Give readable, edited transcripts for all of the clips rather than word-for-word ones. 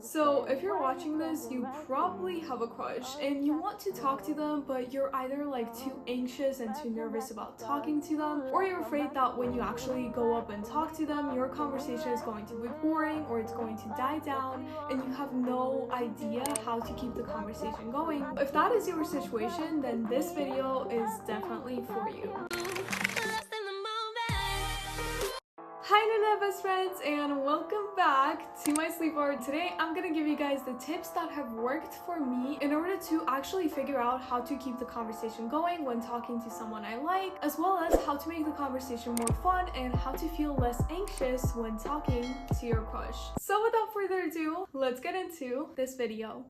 So if you're watching this, you probably have a crush and you want to talk to them, but you're either like too anxious and too nervous about talking to them, or you're afraid that when you actually go up and talk to them, your conversation is going to be boring or it's going to die down and you have no idea how to keep the conversation going. If that is your situation, then this video is definitely for you. Hi internet best friends and welcome back to my sleepover. Today I'm gonna give you guys the tips that have worked for me in order to actually figure out how to keep the conversation going when talking to someone I like, as well as how to make the conversation more fun and how to feel less anxious when talking to your crush. So without further ado, let's get into this video.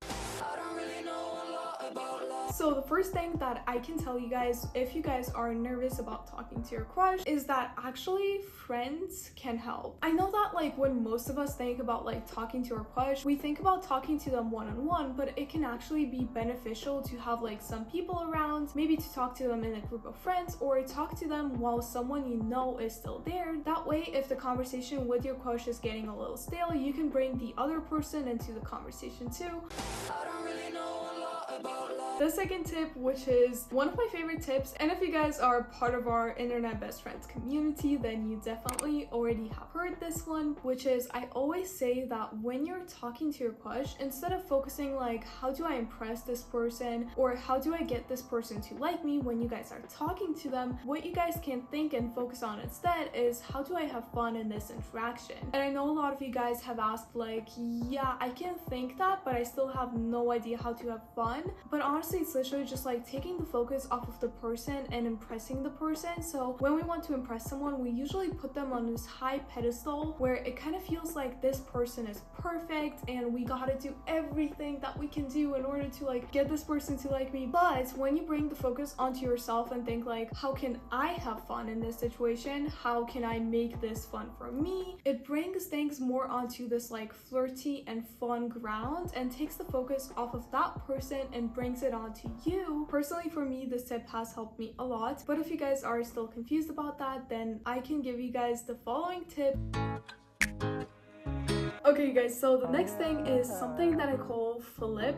So the first thing that I can tell you guys if you guys are nervous about talking to your crush is that actually friends can help. I know that like when most of us think about like talking to our crush, we think about talking to them one-on-one, but it can actually be beneficial to have like some people around, maybe to talk to them in a group of friends or talk to them while someone you know is still there. That way, if the conversation with your crush is getting a little stale, you can bring the other person into the conversation too. The second tip, which is one of my favorite tips, and if you guys are part of our internet best friends community, then you definitely already have heard this one, which is I always say that when you're talking to your crush, instead of focusing like how do I impress this person or how do I get this person to like me when you guys are talking to them, what you guys can think and focus on instead is how do I have fun in this interaction. And I know a lot of you guys have asked like, yeah, I can think that, but I still have no idea how to have fun. But honestly, it's literally just like taking the focus off of the person and impressing the person. So when we want to impress someone, we usually put them on this high pedestal where it kind of feels like this person is perfect and we gotta do everything that we can do in order to like get this person to like me. But when you bring the focus onto yourself and think like, how can I have fun in this situation? How can I make this fun for me? It brings things more onto this like flirty and fun ground and takes the focus off of that person and brings it onto you. Personally, for me, this tip has helped me a lot, but if you guys are still confused about that, then I can give you guys the following tip. Okay, you guys, so the next thing is something that I call flip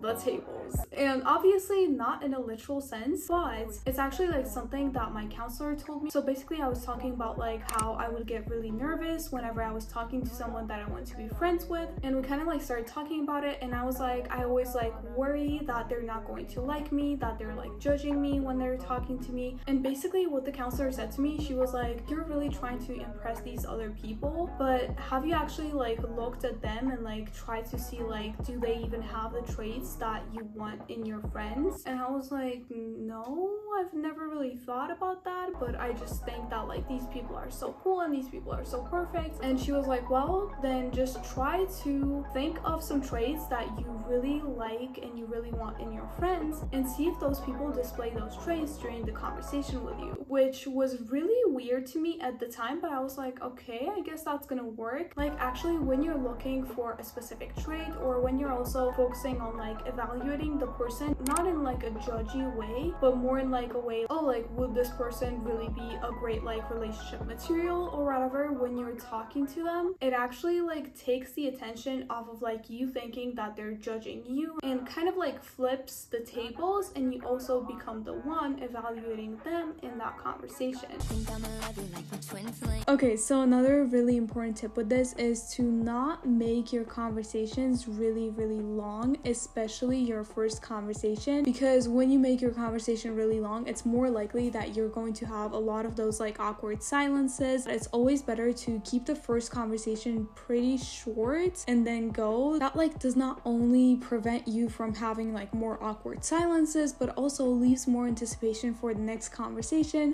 the tables. And obviously not in a literal sense, but it's actually like something that my counselor told me. So basically I was talking about like how I would get really nervous whenever I was talking to someone that I want to be friends with, and we kind of like started talking about it, and I was like, I always like worry that they're not going to like me, that they're like judging me when they're talking to me. And basically what the counselor said to me, she was like, you're really trying to impress these other people, but have you actually like looked at them and like tried to see like do they even have the traits that you want in your friends? And I was like, no, I've never really thought about that, but I just think that like these people are so cool and these people are so perfect. And she was like, well, then just try to think of some traits that you really like and you really want in your friends and see if those people display those traits during the conversation with you, which was really weird to me at the time, but I was like, okay, I guess that's gonna work. Like actually when you're looking for a specific trait, or when you're also focusing on like evaluating the person, not in like a judgy way, but more in like a way, oh, like would this person really be a great like relationship material or whatever, when you're talking to them, it actually like takes the attention off of like you thinking that they're judging you and kind of like flips the tables, and you also become the one evaluating them in that conversation. Okay, so another really important tip with this is to not make your conversations really long, especially your first conversation, because when you make your conversation really long, it's more likely that you're going to have a lot of those like awkward silences. It's always better to keep the first conversation pretty short and then go. That like does not only prevent you from having like more awkward silences, but also leaves more anticipation for the next conversation.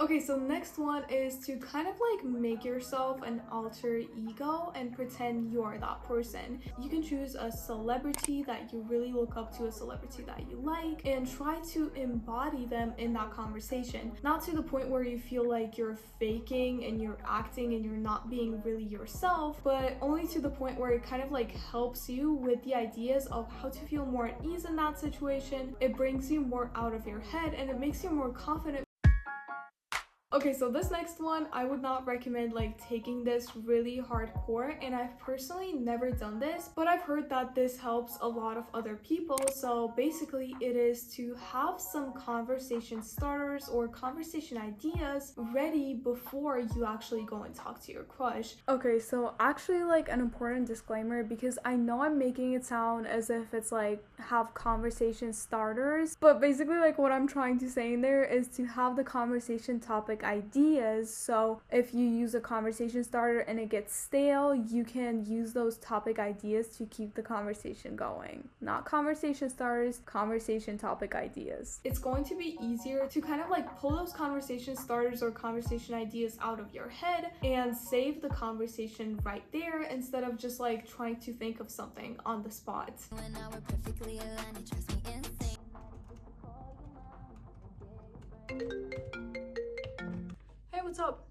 Okay, so next one is to kind of like make yourself an alter ego and pretend you're that person. You can choose a celebrity that you really look up to, a celebrity that you like, and try to embody them in that conversation. Not to the point where you feel like you're faking and you're acting and you're not being really yourself, but only to the point where it kind of like helps you with the ideas of how to feel more at ease in that situation. It brings you more out of your head and it makes you more confident. Okay, so this next one, I would not recommend like taking this really hardcore, and I've personally never done this, but I've heard that this helps a lot of other people. So basically it is to have some conversation starters or conversation ideas ready before you actually go and talk to your crush. Okay, so actually like an important disclaimer, because I know I'm making it sound as if it's like have conversation starters, but basically like what I'm trying to say in there is to have the conversation topic ideas. So if you use a conversation starter and it gets stale, you can use those topic ideas to keep the conversation going. Not conversation starters, conversation topic ideas. It's going to be easier to kind of like pull those conversation starters or conversation ideas out of your head and save the conversation right there instead of just like trying to think of something on the spot. When I were perfectly aligned, it drives me insane. Hey, what's up?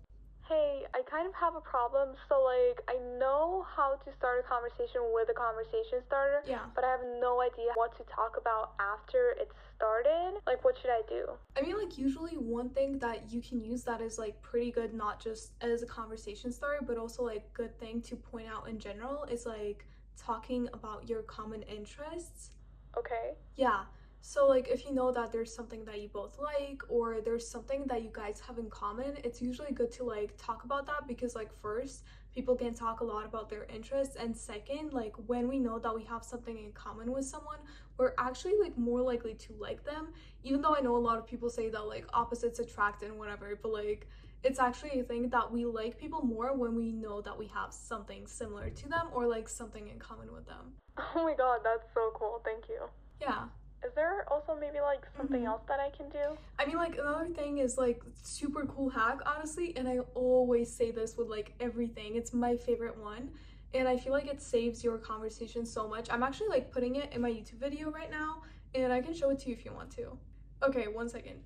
Hey, I kind of have a problem. So like, I know how to start a conversation with a conversation starter, yeah, but I have no idea what to talk about after it's started. Like, what should I do? I mean, like, usually one thing that you can use that is like pretty good, not just as a conversation starter, but also like good thing to point out in general, is like talking about your common interests. Okay. Yeah. So like if you know that there's something that you both like, or there's something that you guys have in common, it's usually good to like talk about that, because like first, people can talk a lot about their interests, and second, like when we know that we have something in common with someone, we're actually like more likely to like them. Even though I know a lot of people say that like opposites attract and whatever, but like it's actually a thing that we like people more when we know that we have something similar to them or like something in common with them. Oh my god, that's so cool. Thank you. Yeah. Is there also maybe like something else that I can do? I mean, like another thing is like super cool hack, honestly, and I always say this with like everything. It's my favorite one, and I feel like it saves your conversation so much. I'm actually like putting it in my YouTube video right now, and I can show it to you if you want to. Okay, 1 second.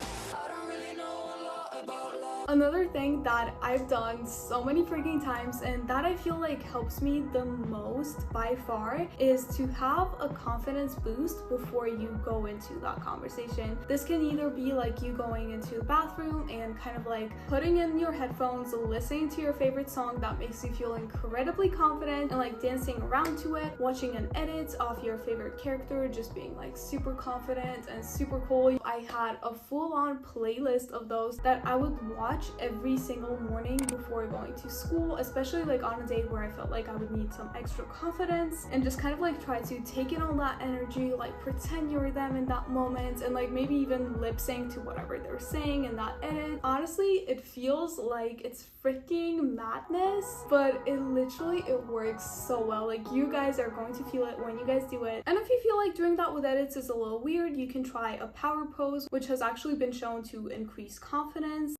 I don't really know a lot about love. Another thing that I've done so many freaking times, and that I feel like helps me the most by far, is to have a confidence boost before you go into that conversation. This can either be like you going into the bathroom and kind of like putting in your headphones, listening to your favorite song that makes you feel incredibly confident and like dancing around to it, watching an edit of your favorite character just being like super confident and super cool. I had a full-on playlist of those that I would watch every single morning before going to school, especially like on a day where I felt like I would need some extra confidence, and just kind of like try to take in all that energy, like pretend you're them in that moment, and like maybe even lip sync to whatever they're saying in that edit. Honestly, it feels like it's freaking madness, but it works so well. Like, you guys are going to feel it when you guys do it. And if you feel like doing that with edits is a little weird, you can try a power pose, which has actually been shown to increase confidence.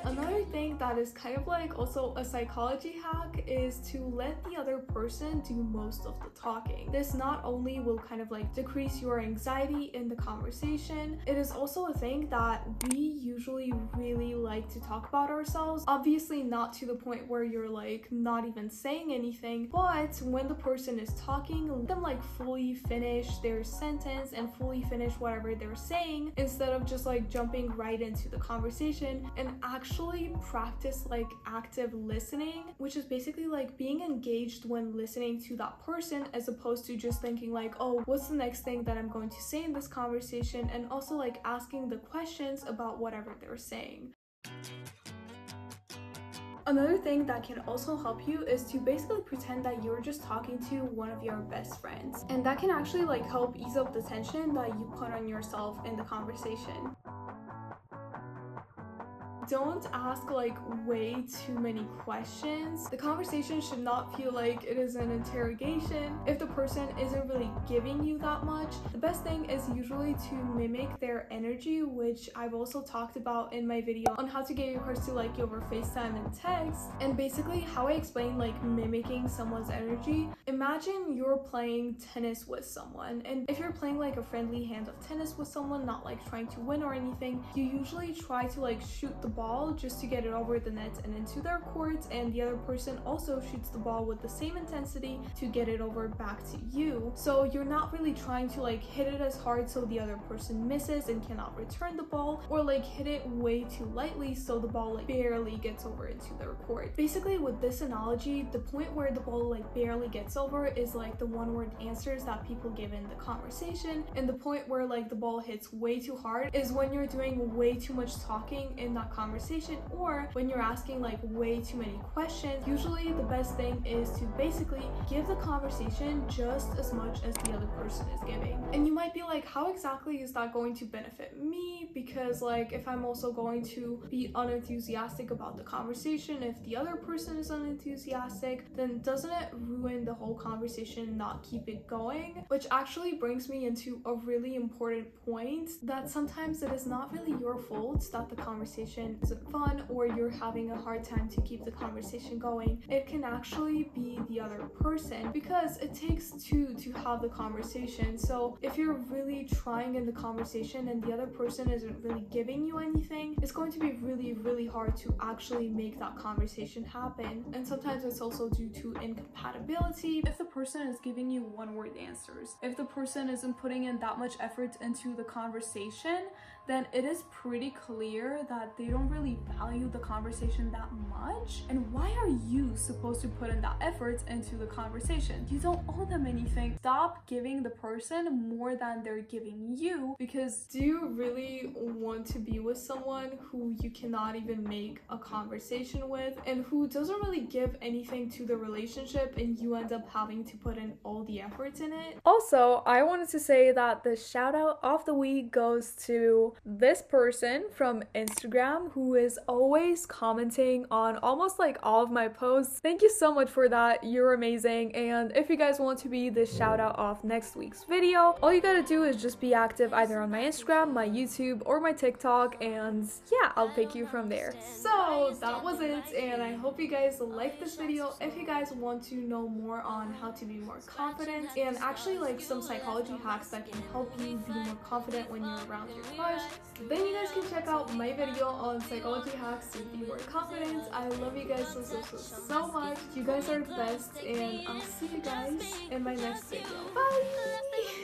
Another thing that is kind of like also a psychology hack is to let the other person do most of the talking. This not only will kind of like decrease your anxiety in the conversation, it is also a thing that we usually really like to talk about ourselves. Obviously not to the point where you're like not even saying anything, but when the person is talking, let them like fully finish their sentence and fully finish whatever they're saying, instead of just like jumping right into the conversation, and actually practice like active listening, which is basically like being engaged when listening to that person, as opposed to just thinking like, oh, what's the next thing that I'm going to say in this conversation, and also like asking the questions about whatever they're saying. Another thing that can also help you is to basically pretend that you're just talking to one of your best friends, and that can actually like help ease up the tension that you put on yourself in the conversation. Don't ask like way too many questions. The conversation should not feel like it is an interrogation. If the person isn't really giving you that much, the best thing is usually to mimic their energy, which I've also talked about in my video on how to get your crush to like you over FaceTime and text. And basically how I explain like mimicking someone's energy, imagine you're playing tennis with someone, and if you're playing like a friendly hand of tennis with someone, not like trying to win or anything, you usually try to like shoot the ball just to get it over the net and into their court, and the other person also shoots the ball with the same intensity to get it over back to you. So you're not really trying to like hit it as hard so the other person misses and cannot return the ball, or like hit it way too lightly so the ball like barely gets over into their court. Basically with this analogy, the point where the ball like barely gets over is like the one-word answers that people give in the conversation, and the point where like the ball hits way too hard is when you're doing way too much talking in that conversation, or when you're asking like way too many questions. Usually the best thing is to basically give the conversation just as much as the other person is giving. And you might be like, how exactly is that going to benefit me? Because like if I'm also going to be unenthusiastic about the conversation, if the other person is unenthusiastic, then doesn't it ruin the whole conversation, not keep it going? Which actually brings me into a really important point, that sometimes it is not really your fault that the conversation isn't fun or you're having a hard time to keep the conversation going. It can actually be the other person, because it takes two to have the conversation. So if you're really trying in the conversation and the other person isn't really giving you anything, it's going to be really hard to actually make that conversation happen. And sometimes it's also due to incompatibility. If the person is giving you one-word answers, if the person isn't putting in that much effort into the conversation, then it is pretty clear that they don't really value the conversation that much. And why are you supposed to put in that effort into the conversation? You don't owe them anything. Stop giving the person more than they're giving you, because do you really want to be with someone who you cannot even make a conversation with, and who doesn't really give anything to the relationship, and you end up having to put in all the efforts in it? Also, I wanted to say that the shout out of the week goes to this person from Instagram who is always commenting on almost like all of my posts. Thank you so much for that. You're amazing. And if you guys want to be the shout out of next week's video, all you gotta do is just be active either on my Instagram, my YouTube, or my TikTok, and yeah, I'll pick you from there. So that was it, and I hope you guys liked this video. If you guys want to know more on how to be more confident, and actually like some psychology hacks that can help you be more confident when you're around your crush, then you guys can check out my video on psychology hacks to be more confident. I love you guys so much. You guys are the best, and I'll see you guys in my next video. Bye!